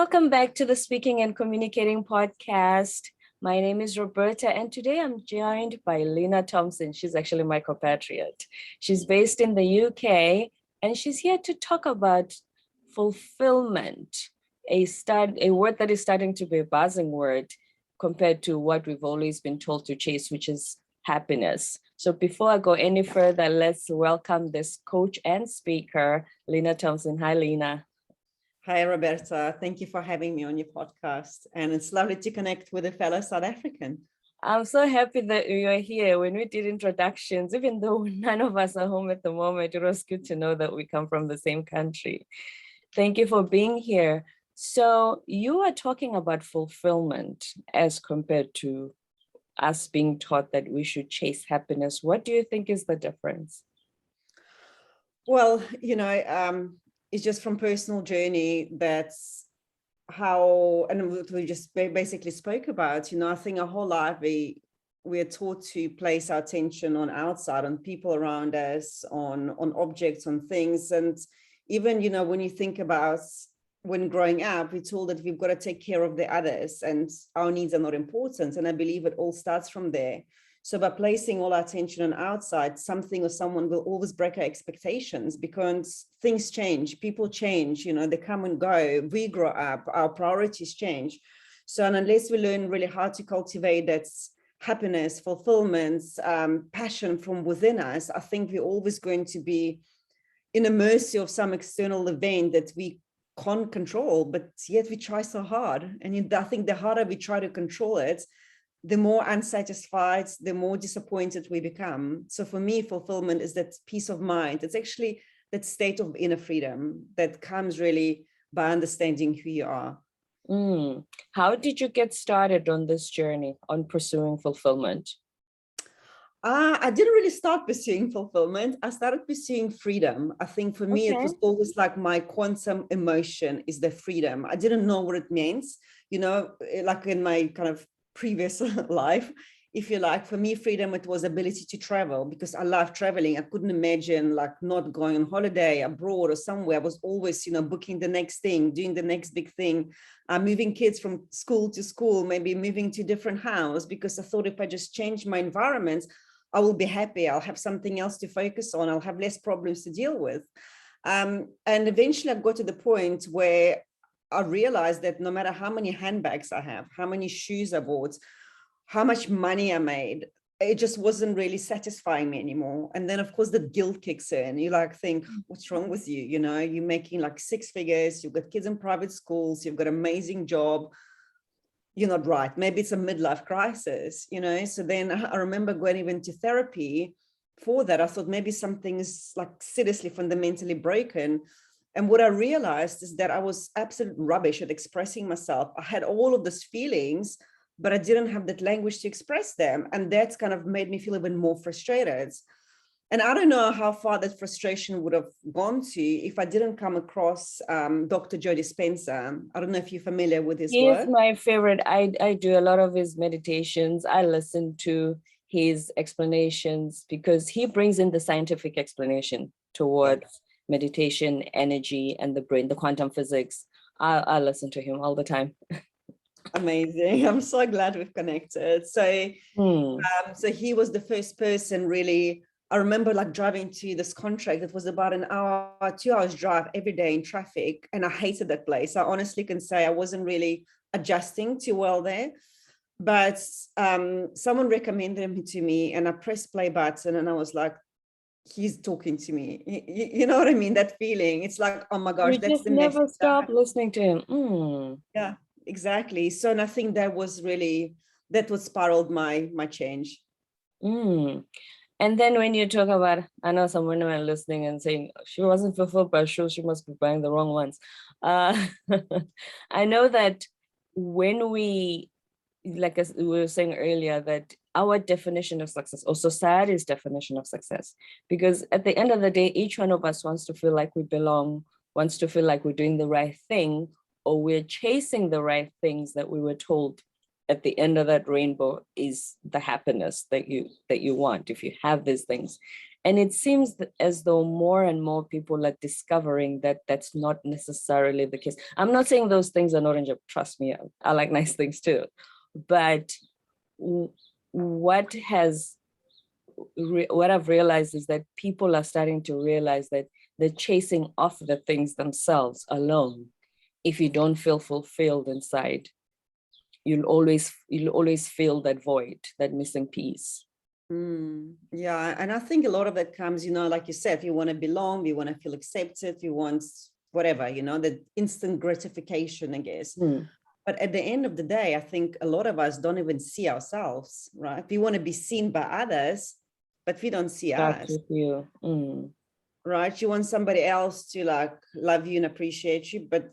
Welcome back to the Speaking and Communicating podcast. My name is Roberta, and today I'm joined by Lena Thompson. She's actually my compatriot. She's based in the UK, and she's here to talk about fulfillment, a word that is starting to be a buzzing word compared to what we've always been told to chase, which is happiness. So before I go any further, let's welcome this coach and speaker, Lena Thompson. Hi, Lena. Hi, Roberta. Thank you for having me on your podcast. And it's lovely to connect with a fellow South African. I'm so happy that you're here. When we did introductions, even though none of us are home at the moment, it was good to know that we come from the same country. Thank you for being here. So you are talking about fulfillment as compared to us being taught that we should chase happiness. What do you think is the difference? Well, it's just from personal journey. That's how, and we just basically spoke about, I think our whole life we are taught to place our attention on outside, on people around us, on objects, on things. And even, when you think about when growing up, we're told that we've got to take care of the others and our needs are not important. And I believe it all starts from there. So by placing all our attention on outside, something or someone will always break our expectations because things change, people change, they come and go, we grow up, our priorities change. So and unless we learn really how to cultivate that happiness, fulfillment, passion from within us, I think we're always going to be in the mercy of some external event that we can't control, but yet we try so hard. And I think the harder we try to control it, the more unsatisfied, the more disappointed we become. So for me, fulfillment is that peace of mind. It's actually that state of inner freedom that comes really by understanding who you are. How did you get started on this journey on pursuing fulfillment? I didn't really start pursuing fulfillment. I started pursuing freedom. I think for me, It was always like my quantum emotion is the freedom. I didn't know what it meant, like in my kind of previous life, if you like. For me, freedom, it was ability to travel because I love traveling. I couldn't imagine like not going on holiday abroad or somewhere. I was always, booking the next thing, doing the next big thing, moving kids from school to school, maybe moving to a different house, because I thought if I just change my environment, I will be happy. I'll have something else to focus on. I'll have less problems to deal with. And eventually I got to the point where I realized that no matter how many handbags I have, how many shoes I bought, how much money I made, it just wasn't really satisfying me anymore. And then of course the guilt kicks in. You think, what's wrong with you? You're making like 6 figures, you've got kids in private schools, you've got an amazing job. You're not right. Maybe it's a midlife crisis, So then I remember going even to therapy for that. I thought maybe something's like seriously fundamentally broken. And what I realized is that I was absolute rubbish at expressing myself. I had all of these feelings, but I didn't have that language to express them. And that's kind of made me feel even more frustrated. And I don't know how far that frustration would have gone to if I didn't come across Dr. Jody Spencer. I don't know if you're familiar with his work. He's my favorite. I do a lot of his meditations. I listen to his explanations because he brings in the scientific explanation towards meditation, energy, and the brain, the quantum physics. I listen to him all the time. Amazing. I'm so glad we've connected. So, so he was the first person really. I remember like driving to this contract. It was about an hour, 2 hours drive every day in traffic. And I hated that place. I honestly can say I wasn't really adjusting too well there. But someone recommended him to me and I pressed play button and I was like, he's talking to me. You know what I mean? That feeling. It's like, oh my gosh, that's the never stop listening to him. Yeah, exactly. So, and I think that what spiraled my change. And then when you talk about, I know someone might listening and saying she wasn't fulfilled by shoes, she must be buying the wrong ones. I know that when we, like as we were saying earlier, that our definition of success or society's definition of success, because at the end of the day, each one of us wants to feel like we belong, wants to feel like we're doing the right thing, or we're chasing the right things that we were told at the end of that rainbow is the happiness that you want if you have these things. And it seems as though more and more people are discovering that that's not necessarily the case. I'm not saying those things are not in your, trust me, I like nice things too. But what I've realized is that people are starting to realize that the chasing of the things themselves alone, if you don't feel fulfilled inside, you'll always feel that void, that missing piece. Yeah, and I think a lot of that comes, like you said, you want to belong, you want to feel accepted, you want whatever, the instant gratification, I guess. But at the end of the day, I think a lot of us don't even see ourselves, right? We want to be seen by others, but we don't see That's us. with you. Right? You want somebody else to like love you and appreciate you, but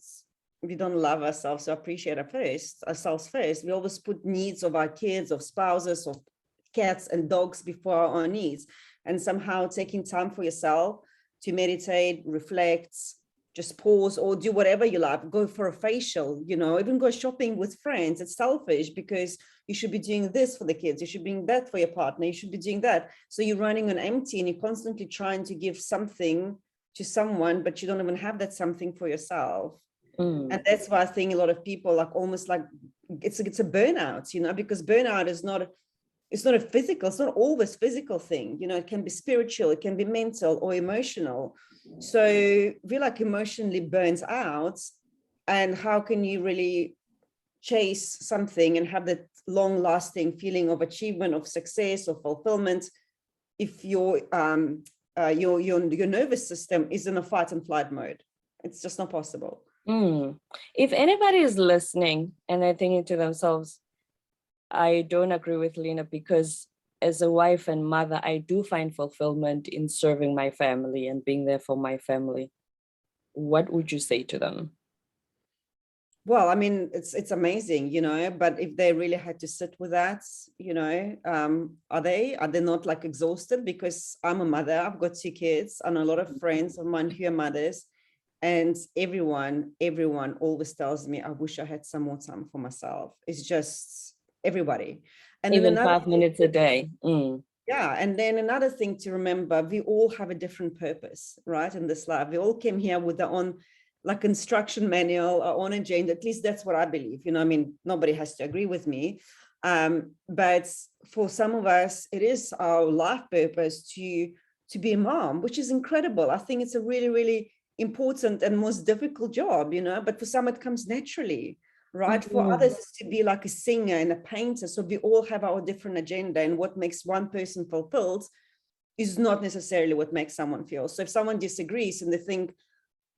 we don't love ourselves or appreciate ourselves first. We always put needs of our kids, of spouses, of cats and dogs before our own needs. And somehow taking time for yourself to meditate, reflect, just pause or do whatever you like, go for a facial, even go shopping with friends. It's selfish because you should be doing this for the kids. You should be doing that for your partner. You should be doing that. So you're running on empty and you're constantly trying to give something to someone, but you don't even have that something for yourself. And that's why I think a lot of people like almost like it's a burnout, because burnout is not it's not a physical, it's not always physical thing. It can be spiritual, it can be mental or emotional. So we like emotionally burns out. And how can you really chase something and have that long lasting feeling of achievement, of success, of fulfillment, if your nervous system is in a fight and flight mode? It's just not possible. If anybody is listening and they're thinking to themselves, I don't agree with Lena, because as a wife and mother, I do find fulfillment in serving my family and being there for my family. What would you say to them? Well, I mean, it's amazing, but if they really had to sit with that, are they not like exhausted? Because I'm a mother, I've got 2 kids, and a lot of friends of mine who are mothers, and everyone always tells me, I wish I had some more time for myself. It's just everybody. And even then 5 minutes a day. Yeah. And then another thing to remember, we all have a different purpose, right? In this life, we all came here with their own like instruction manual, our own agenda. At least that's what I believe. I mean, nobody has to agree with me. But for some of us, it is our life purpose to be a mom, which is incredible. I think it's a really, really important and most difficult job, but for some it comes naturally, right? For others to be like a singer and a painter. So we all have our different agenda, and what makes one person fulfilled is not necessarily what makes someone feel. So if someone disagrees and they think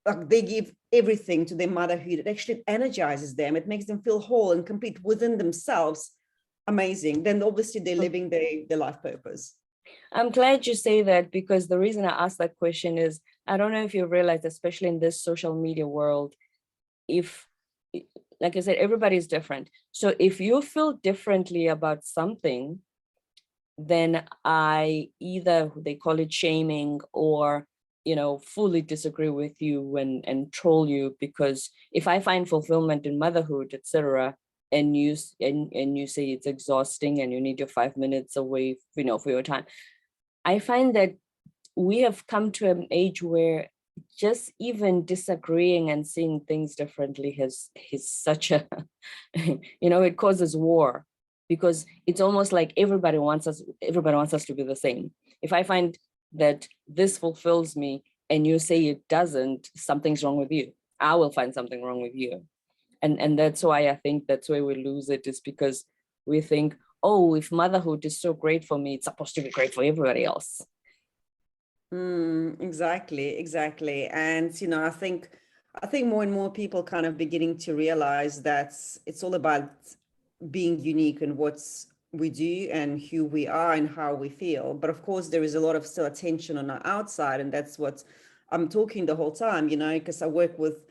like they give everything to their motherhood, it actually energizes them, it makes them feel whole and complete within themselves, amazing, then obviously they're living their life purpose. I'm glad you say that, because the reason I asked that question is, I don't know if you realize, especially in this social media world, if, like I said, everybody's different. So if you feel differently about something, then I either, they call it shaming, or, fully disagree with you and troll you. Because if I find fulfillment in motherhood, etc., and you say it's exhausting and you need your 5 minutes away, for your time, I find that we have come to an age where just even disagreeing and seeing things differently is such a, it causes war, because it's almost like everybody wants us to be the same. If I find that this fulfills me and you say it doesn't, something's wrong with you. I will find something wrong with you. And that's why I think that's where we lose it, is because we think, oh, if motherhood is so great for me, it's supposed to be great for everybody else. Exactly. And, I think more and more people kind of beginning to realize that it's all about being unique in what we do and who we are and how we feel. But of course, there is a lot of still attention on our outside. And that's what I'm talking the whole time, because I work with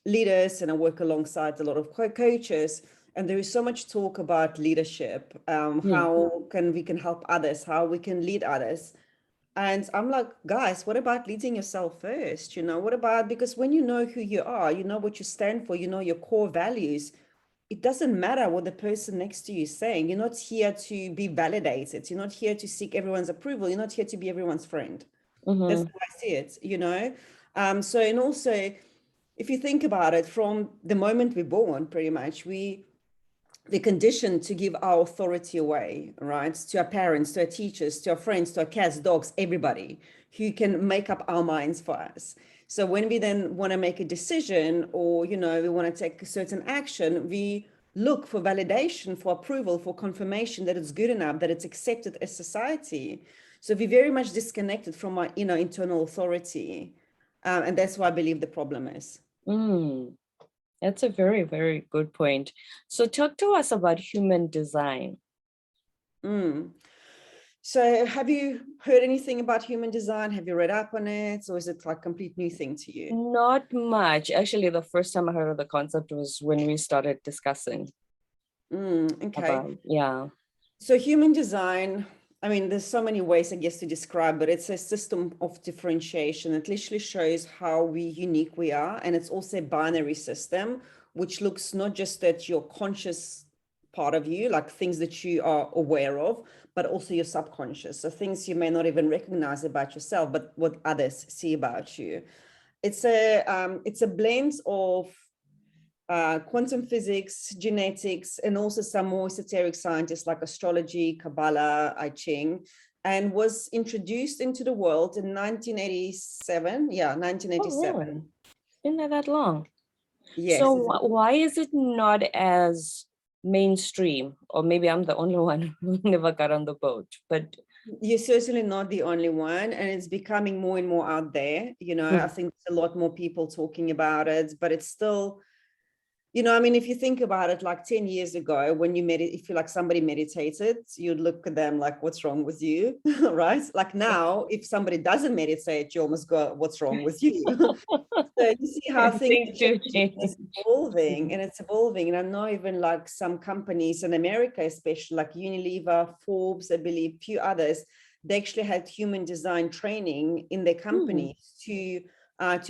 leaders and I work alongside a lot of coaches. And there is so much talk about leadership, how we can help others, how we can lead others. And I'm like, guys, what about leading yourself first? What about, because when you know who you are, you know what you stand for, you know your core values, it doesn't matter what the person next to you is saying. You're not here to be validated. You're not here to seek everyone's approval. You're not here to be everyone's friend. That's how I see it, you know? So, and also, if you think about it, from the moment we're born, pretty much, we're conditioned to give our authority away, right? To our parents, to our teachers, to our friends, to our cats, dogs, everybody who can make up our minds for us. So when we then want to make a decision, or, you know, we want to take a certain action, we look for validation, for approval, for confirmation that it's good enough, that it's accepted as society. So we're very much disconnected from our, internal authority. And that's why I believe the problem is. That's a very, very good point. So talk to us about human design. So have you heard anything about human design? Have you read up on it? Or is it like a complete new thing to you? Not much. Actually, the first time I heard of the concept was when we started discussing. Okay. Yeah. So human design, I mean, there's so many ways, I guess, to describe, but it's a system of differentiation. It literally shows how unique we are. And it's also a binary system, which looks not just at your conscious part of you, like things that you are aware of, but also your subconscious. So things you may not even recognize about yourself, but what others see about you. It's a blend of quantum physics, genetics, and also some more esoteric scientists like astrology, Kabbalah, I Ching, and was introduced into the world in 1987. Yeah, 1987. Oh, really? Been there that long? Yes. So why is it not as mainstream? Or maybe I'm the only one who never got on the boat, but you're certainly not the only one, and it's becoming more and more out there. I think there's a lot more people talking about it, but it's still, I mean, if you think about it, like 10 years ago, when you if you like somebody meditated, you'd look at them like, what's wrong with you? Right? Like now, if somebody doesn't meditate, you almost go, what's wrong with you? So you see how things are evolving, and it's evolving. And I know even like some companies in America, especially like Unilever, Forbes, I believe, a few others, they actually had human design training in their companies to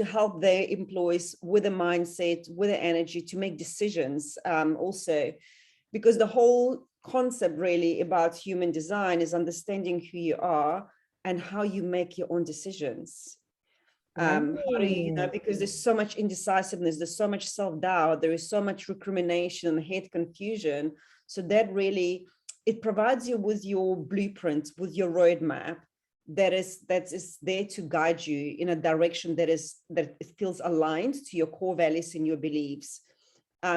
help their employees with a mindset, with the energy to make decisions also, because the whole concept really about human design is understanding who you are and how you make your own decisions. How do you know, because there's so much indecisiveness, there's so much self-doubt, there is so much recrimination, hate, confusion. So that really, it provides you with your blueprint, with your roadmap that is there to guide you in a direction that it feels aligned to your core values and your beliefs,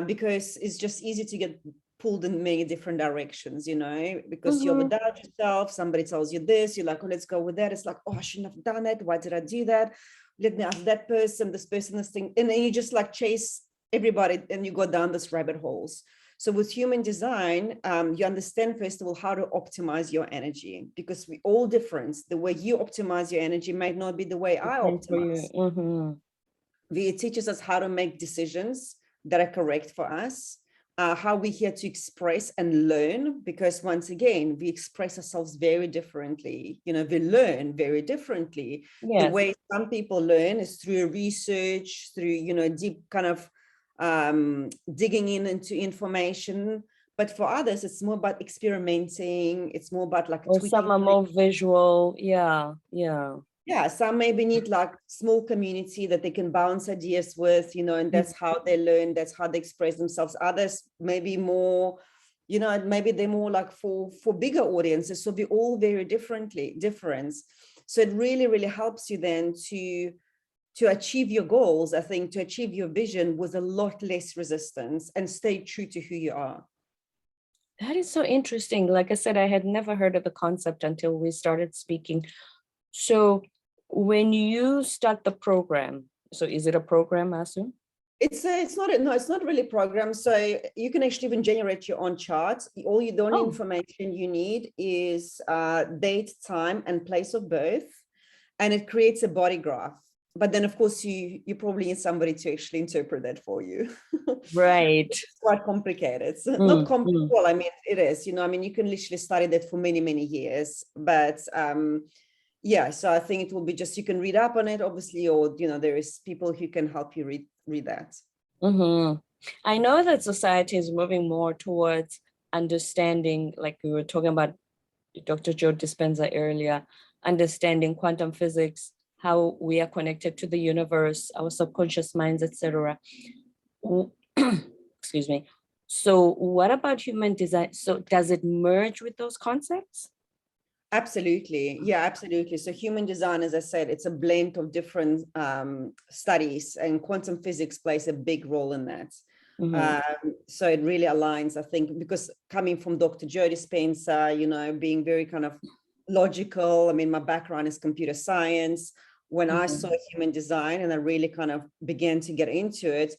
because it's just easy to get pulled in many different directions, because you doubt yourself. Somebody tells you this, you're like, oh, let's go with that. It's like, oh, I shouldn't have done it. Why did I do that? Let me ask that person, this person, this thing. And then you just like chase everybody and you go down this rabbit holes. So with human design, you understand, first of all, how to optimize your energy, because we're all different. The way you optimize your energy might not be the way I optimize. It teaches us how to make decisions that are correct for us, how we're here to express and learn, because once again, we express ourselves very differently. We learn very differently. Yes. The way some people learn is through research, through, deep kind of digging into information. But for others, it's more about experimenting. It's more about like some are more visual. Yeah. Some maybe need like small community that they can bounce ideas with, and that's how they learn, that's how they express themselves. Others maybe more, maybe they're more like for bigger audiences. So we all very different. So it really, really helps you then to achieve your goals, I think, to achieve your vision with a lot less resistance and stay true to who you are. That is so interesting. Like I said, I had never heard of the concept until we started speaking. So when you start the program, so is it a program, Asu? It's not really a program. So you can actually even generate your own charts. The only information you need is date, time, and place of birth, and it creates a body graph. But then, of course, you probably need somebody to actually interpret that for you. Right. It's quite complicated. It's not complicated. Well, I mean, it is. I mean, you can literally study that for many, many years. But so I think it will be just, you can read up on it, obviously, or there is people who can help you read that. I know that society is moving more towards understanding, like we were talking about Dr. Jody Spencer earlier, understanding quantum physics, how we are connected to the universe, our subconscious minds, etc. Excuse me. So what about human design? So does it merge with those concepts? Absolutely. Yeah, absolutely. So human design, as I said, it's a blend of different studies, and quantum physics plays a big role in that. So it really aligns, I think, because coming from Dr. Jody Spencer, being very kind of logical. I mean, my background is computer science. When I saw human design and I really kind of began to get into it,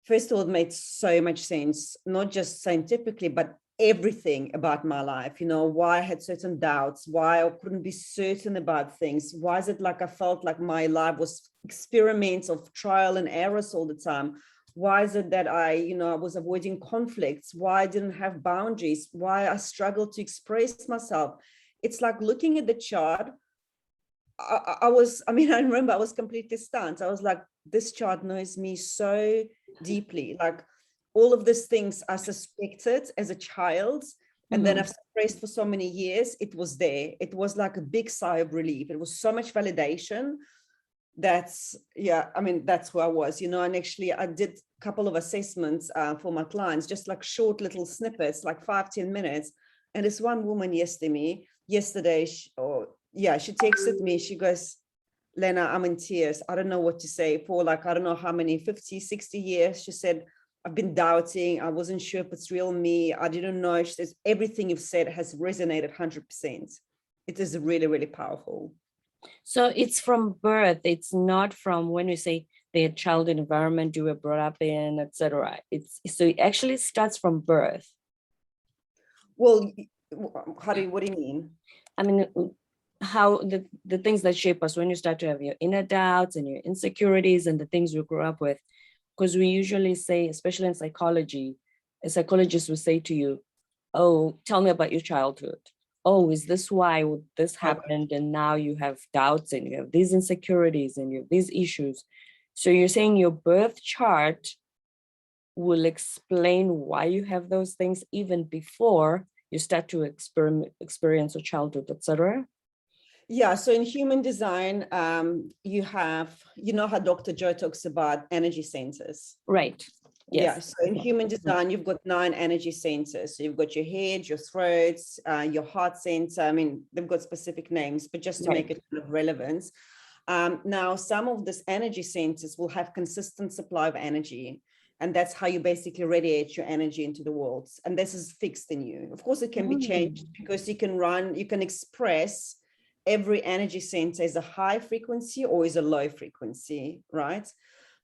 first of all, it made so much sense, not just scientifically, but everything about my life, why I had certain doubts, why I couldn't be certain about things. Why is it like I felt like my life was experiments of trial and errors all the time? Why is it that I was avoiding conflicts? Why I didn't have boundaries? Why I struggled to express myself? It's like looking at the chart. I remember I was completely stunned. I was like, this chart knows me so deeply. Like all of these things I suspected as a child, and then I've suppressed for so many years, it was there. It was like a big sigh of relief. It was so much validation. That's who I was, and actually I did a couple of assessments for my clients, just like short little snippets, like 5-10 minutes. And this one woman yesterday, she texted me. She goes, Lena, I'm in tears. I don't know what to say. For like, I don't know how many, 50, 60 years. She said, I've been doubting. I wasn't sure if it's real me. I didn't know. She says, everything you've said has resonated 100%. It is really, really powerful. So it's from birth. It's not from when you say the child environment you were brought up in, etc. So it actually starts from birth. Well, what do you mean? I mean, how the things that shape us when you start to have your inner doubts and your insecurities and the things you grew up with. Because we usually say, especially in psychology, a psychologist will say to you, oh, tell me about your childhood. Oh, is this why this happened? And now you have doubts and you have these insecurities and you have these issues. So you're saying your birth chart will explain why you have those things even before you start to experience your childhood, etc. Yeah, so in human design, you have, how Dr. Joe talks about energy centers. Right. Yes. Yeah, so in human design, you've got 9 energy centers. So you've got your head, your throat, your heart center. I mean, they've got specific names, but just to make it kind of relevant. Now, some of these energy centers will have consistent supply of energy. And that's how you basically radiate your energy into the world. And this is fixed in you. Of course, it can be changed because you can express every energy center as a high frequency or is a low frequency, right?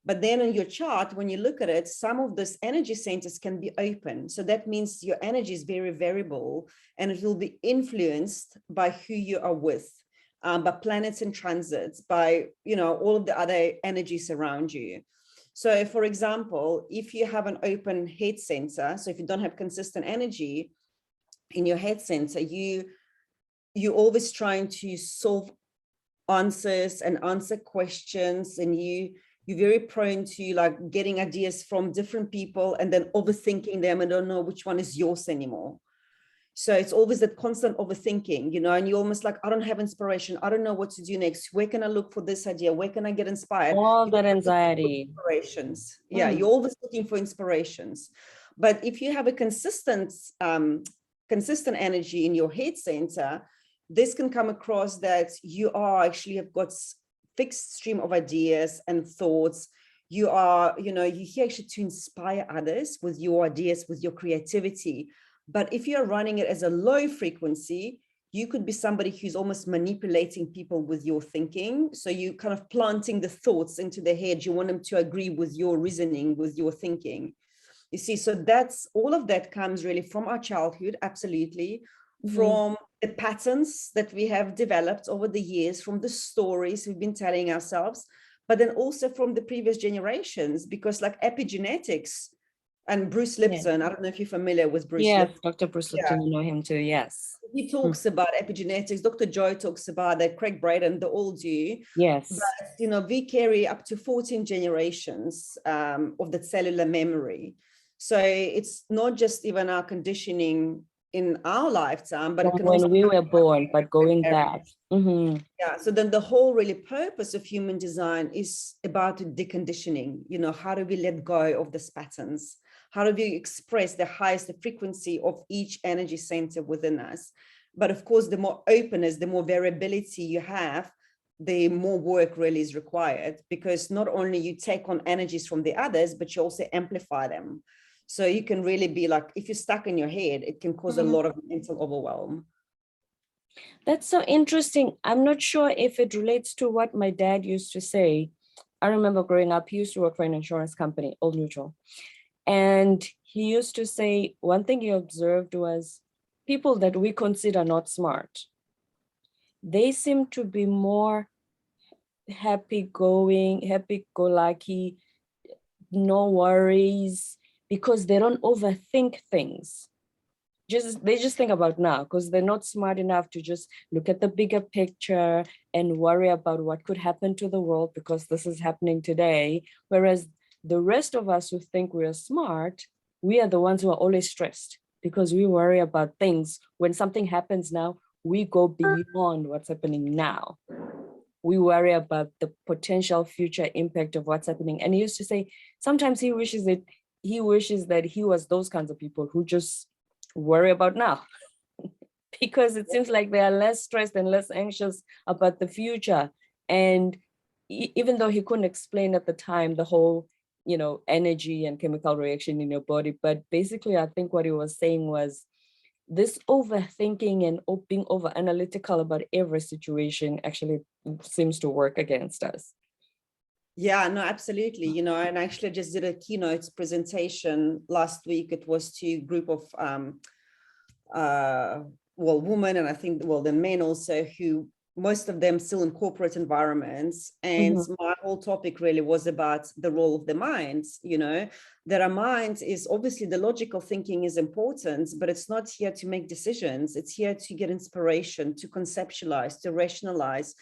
But then in your chart, when you look at it, some of those energy centers can be open. So that means your energy is very variable and it will be influenced by who you are with, by planets and transits, by, all of the other energies around you. So for example, if you have an open head center, so if you don't have consistent energy in your head center, you're always trying to solve answers and answer questions, and you're very prone to like getting ideas from different people and then overthinking them and don't know which one is yours anymore. So it's always that constant overthinking, and you're almost like, I don't have inspiration. I don't know what to do next. Where can I look for this idea? Where can I get inspired? All that anxiety. Inspirations. Yeah, you're always looking for inspirations. But if you have a consistent energy in your head center, this can come across that you have got fixed stream of ideas and thoughts. You are, you're here actually to inspire others with your ideas, with your creativity. But if you're running it as a low frequency, you could be somebody who's almost manipulating people with your thinking. So you kind of planting the thoughts into their head. You want them to agree with your reasoning, with your thinking. You see, so that's all of that comes really from our childhood, absolutely, from the patterns that we have developed over the years, from the stories we've been telling ourselves, but then also from the previous generations, because like epigenetics And Bruce Yeah. Lipton, I don't know if you're familiar with Bruce Yes, Lipton. Dr. Bruce Yeah. Lipton, you know him too. Yes. He talks about epigenetics. Dr. Joy talks about that. Craig Braden, they all do. Yes. But, you know, we carry up to 14 generations of the cellular memory. So it's not just even our conditioning in our lifetime, but it can when also we were born, but going back. Yeah. So then the whole really purpose of human design is about deconditioning. You know, how do we let go of these patterns? How do we express the highest frequency of each energy center within us? But of course, the more openness, the more variability you have, the more work really is required, because not only you take on energies from the others, but you also amplify them. So you can really be like, if you're stuck in your head, it can cause a lot of mental overwhelm. That's so interesting. I'm not sure if it relates to what my dad used to say. I remember growing up, he used to work for an insurance company, Old Mutual. And he used to say one thing he observed was people that we consider not smart, they seem to be more happy-go-lucky, no worries, because they don't overthink things. They just think about now, because they're not smart enough to just look at the bigger picture and worry about what could happen to the world because this is happening today. Whereas the rest of us who think we're smart, we are the ones who are always stressed because we worry about things. When something happens now, we go beyond what's happening now. We worry about the potential future impact of what's happening. And he used to say, sometimes he wishes that he was those kinds of people who just worry about now, because it seems like they are less stressed and less anxious about the future. And even though he couldn't explain at the time the whole, energy and chemical reaction in your body, but basically I think what he was saying was this overthinking and being over analytical about every situation actually seems to work against us. Yeah, no, absolutely. And I actually just did a keynote presentation last week. It was to a group of women, and I think the men also, who most of them still in corporate environments. And my whole topic really was about the role of the mind. That our mind is obviously, the logical thinking is important, but it's not here to make decisions. It's here to get inspiration, to conceptualize, to rationalize,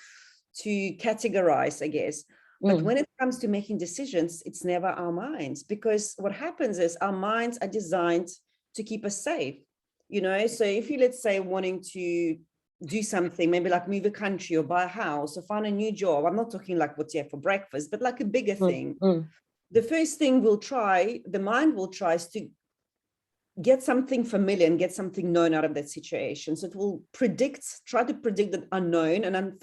to categorize, I guess. But when it comes to making decisions, it's never our minds, because what happens is our minds are designed to keep us safe. So if you, let's say, wanting to do something, maybe like move a country or buy a house or find a new job, I'm not talking like what you have for breakfast, but like a bigger thing. The first thing the mind will try is to get something familiar and get something known out of that situation. So it will try to predict the unknown and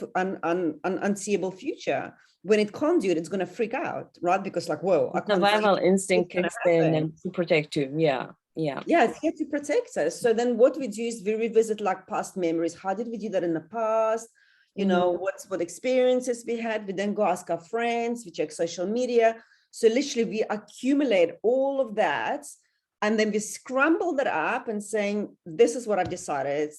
unseeable future. When it can't do it, it's going to freak out, right? Because like, whoa, I can't. Survival instinct kicks in and to protect you. Yeah, it's here to protect us. So then what we do is we revisit like past memories. How did we do that in the past? What experiences we had. We then go ask our friends, we check social media. So literally we accumulate all of that, and then we scramble that up and saying, this is what I've decided.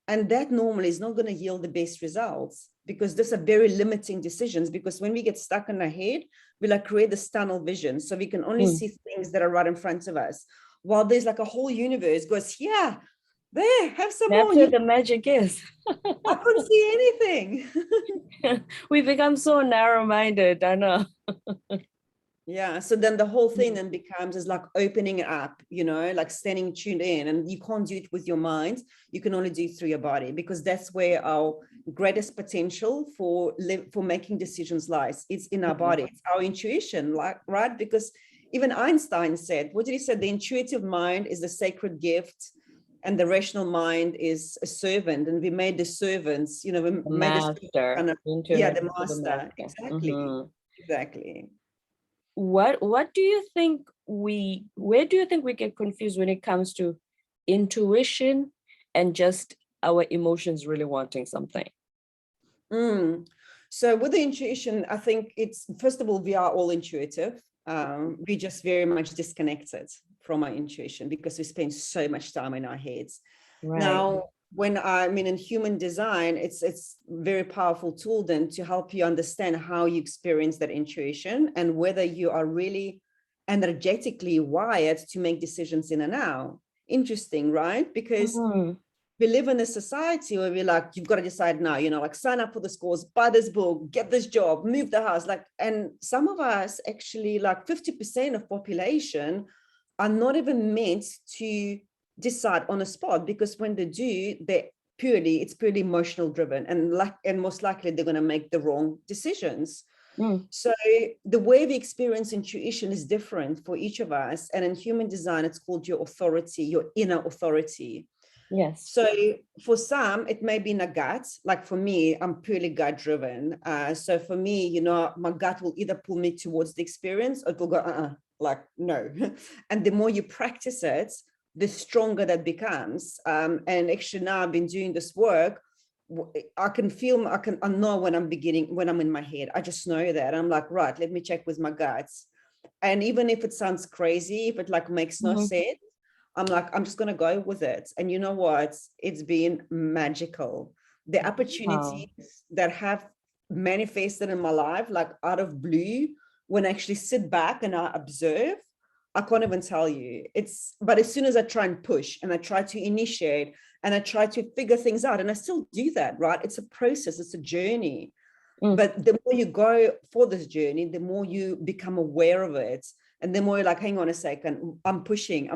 And that normally is not going to yield the best results, because these are very limiting decisions. Because when we get stuck in our head, we like create this tunnel vision. So we can only see things that are right in front of us. While there's like a whole universe goes, yeah, there, have some more. That's where the magic is. I couldn't see anything. We become so narrow-minded, I know. Yeah. So then the whole thing then becomes is like opening it up, like standing tuned in. And you can't do it with your mind. You can only do it through your body, because that's where our greatest potential for making decisions lies. It's in our body. It's our intuition, right? Because even Einstein said, what did he say? The intuitive mind is the sacred gift, and the rational mind is a servant. And we made the servants, we made the master. The master. Exactly. Exactly. What do you think where do you think we get confused when it comes to intuition and just our emotions really wanting something? So with the intuition, I think it's, first of all, we are all intuitive. We just very much disconnected from our intuition because we spend so much time in our heads. Right. Now, in human design, it's very powerful tool then to help you understand how you experience that intuition and whether you are really energetically wired to make decisions in and now. Interesting, right? Because we live in a society where we're like, you've got to decide now, like sign up for this course, buy this book, get this job, move the house. Like, and some of us actually, like 50% of population are not even meant to decide on a spot, because when they do, it's purely emotional driven, and most likely they're going to make the wrong decisions. So the way we experience intuition is different for each of us. And in human design, it's called your authority, your inner authority. Yes. So for some, it may be in a gut. Like for me, I'm purely gut driven. So for me, my gut will either pull me towards the experience, or it will go, like, no. And the more you practice it, the stronger that becomes. And actually now I've been doing this work. I know when I'm in my head. I just know that. I'm like, right, let me check with my guts. And even if it sounds crazy, if it like makes no sense, I'm like, I'm just going to go with it. And you know what? It's been magical. The opportunities that have manifested in my life, like out of blue, when I actually sit back and I observe, I can't even tell you. But as soon as I try and push and I try to initiate and I try to figure things out, and I still do that, right? It's a process, it's a journey. But the more you go for this journey, the more you become aware of it. And the more you're like, hang on a second, I'm pushing.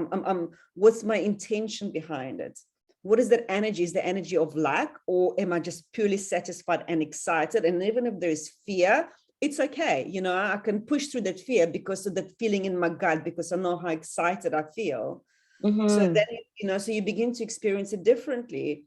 What's my intention behind it? What is that energy? Is the energy of lack, or am I just purely satisfied and excited? And even if there is fear, it's okay. I can push through that fear because of that feeling in my gut, because I know how excited I feel. So then, so you begin to experience it differently.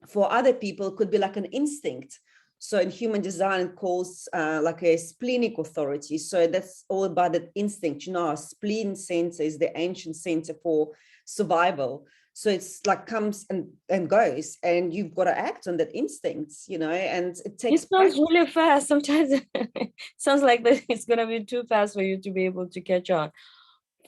For other people, it could be like an instinct. So in human design, it calls like a splenic authority. So that's all about that instinct. Our spleen center is the ancient center for survival. So it's like comes and goes, and you've got to act on that instinct, and it takes. It sounds really fast. Sometimes it sounds like it's going to be too fast for you to be able to catch on.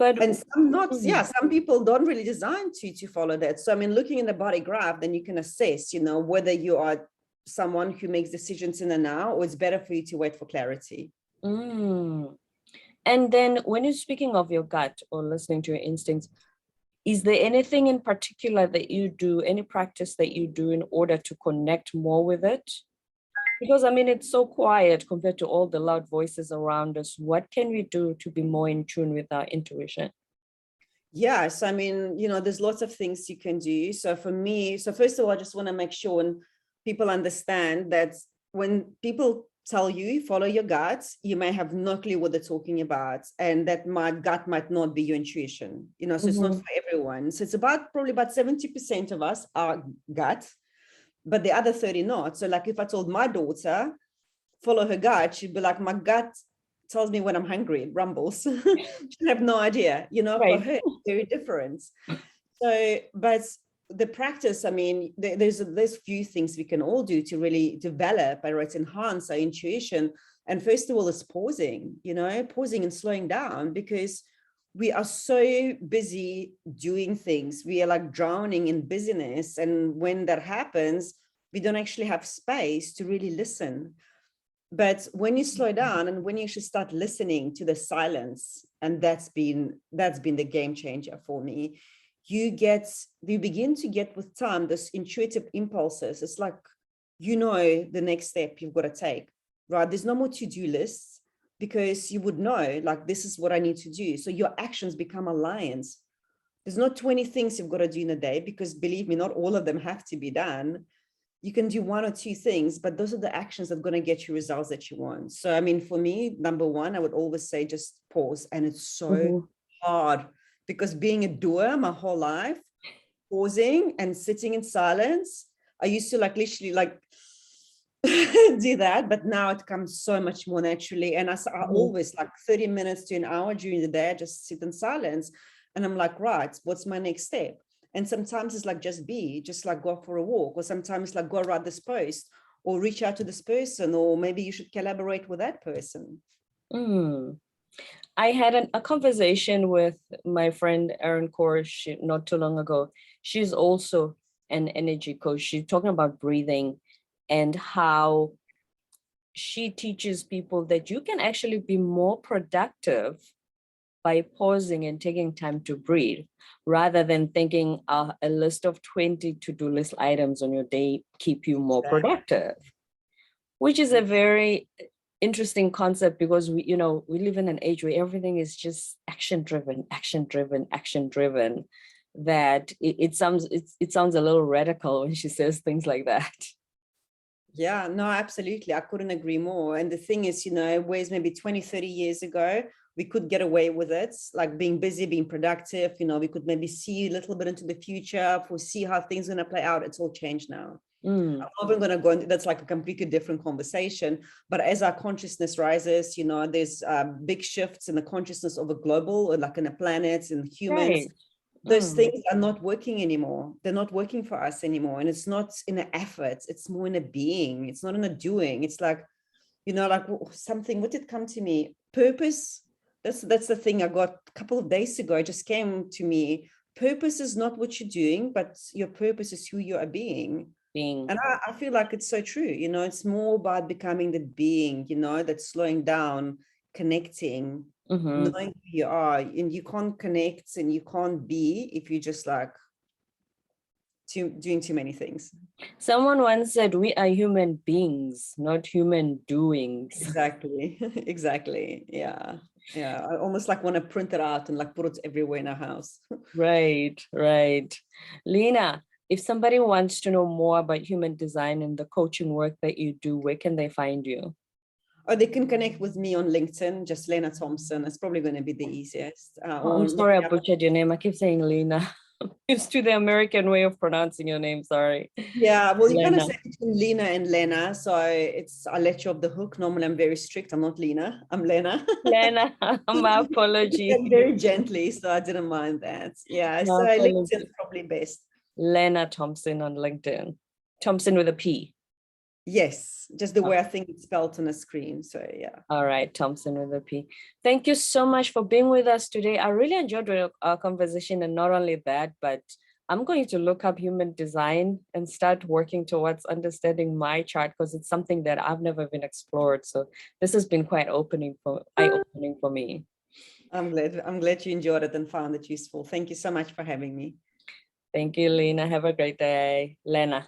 And some people don't really design to follow that. So, I mean, looking in the body graph, then you can assess, whether you are someone who makes decisions in the now, or it's better for you to wait for clarity. And then when you're speaking of your gut or listening to your instincts, is there anything in particular that you do, any practice that you do in order to connect more with it? Because I mean, it's so quiet compared to all the loud voices around us. What can we do to be more in tune with our intuition? Yes, I mean, there's lots of things you can do. So for me, first of all, I just want to make sure when people understand that when people tell you follow your gut, you may have no clue what they're talking about, and that my gut might not be your intuition. So it's not for everyone. So it's probably about 70% of us are gut, but the other 30 not. So like if I told my daughter follow her gut, she'd be like, my gut tells me when I'm hungry, it rumbles. She'd have no idea, right. For her, it's very different. So, but the practice, I mean, there's few things we can all do to really develop or enhance our intuition. And first of all, is pausing and slowing down, because we are so busy doing things. We are like drowning in busyness. And when that happens, we don't actually have space to really listen. But when you slow down and when you should start listening to the silence, and that's been the game changer for me, you begin to get with time this intuitive impulses. It's like, the next step you've got to take, right? There's no more to-do lists, because you would know, like, this is what I need to do. So your actions become alliance. There's not 20 things you've got to do in a day, because believe me, not all of them have to be done. You can do one or two things, but those are the actions that are going to get you results that you want. So, I mean, for me, number one, I would always say just pause. And it's so hard, because being a doer my whole life, pausing and sitting in silence, I used to literally do that, but now it comes so much more naturally. And I always 30 minutes to an hour during the day, I just sit in silence. And I'm like, right, what's my next step? And sometimes it's like, just go for a walk, or sometimes like go write this post, or reach out to this person, or maybe you should collaborate with that person. I had a conversation with my friend Erin Korish not too long ago. She's also an energy coach. She's talking about breathing and how she teaches people that you can actually be more productive by pausing and taking time to breathe, rather than thinking a list of 20 to-do list items on your day keep you more productive, which is a very interesting concept, because we live in an age where everything is just action driven, that it sounds a little radical when she says things like that. Yeah, no, absolutely. I couldn't agree more. And the thing is, whereas maybe 20, 30 years ago, we could get away with it, like being busy, being productive, we could maybe see a little bit into the future, foresee how things are going to play out. It's all changed now. I'm not even going to go into that's like a completely different conversation. But as our consciousness rises, there's big shifts in the consciousness of a global, like in a planet and humans. Right. Those things are not working anymore. They're not working for us anymore. And it's not in an effort. It's more in a being. It's not in a doing. It's like, like something, what did come to me? Purpose. That's the thing I got a couple of days ago. It just came to me. Purpose is not what you're doing, but your purpose is who you are being. And I feel like it's so true. It's more about becoming the being, that's slowing down, connecting, knowing who you are. And you can't connect and you can't be if you're just like doing too many things. Someone once said, we are human beings, not human doings. Exactly. Exactly. Yeah. Yeah. I almost like want to print it out and like put it everywhere in our house. Right. Lena, if somebody wants to know more about human design and the coaching work that you do, where can they find you? Or they can connect with me on LinkedIn, just Lena Thompson. It's probably going to be the easiest. I'm sorry I butchered your name. I keep saying Lena. It's to the American way of pronouncing your name, sorry. Yeah, well, you kind of say between Lena and Lena, so I let you off the hook. Normally I'm very strict. I'm not Lena, I'm Lena. Lena, my apology. Very gently, so I didn't mind that. Yeah, so LinkedIn is probably best. Lena Thompson on LinkedIn. Thompson with a P. Yes, just the way I think it's spelled on the screen. So yeah. All right, Thompson with a P. Thank you so much for being with us today. I really enjoyed our conversation, and not only that, but I'm going to look up human design and start working towards understanding my chart, because it's something that I've never been explored. So this has been quite eye-opening for me. I'm glad you enjoyed it and found it useful. Thank you so much for having me. Thank you, Lena. Have a great day. Lena.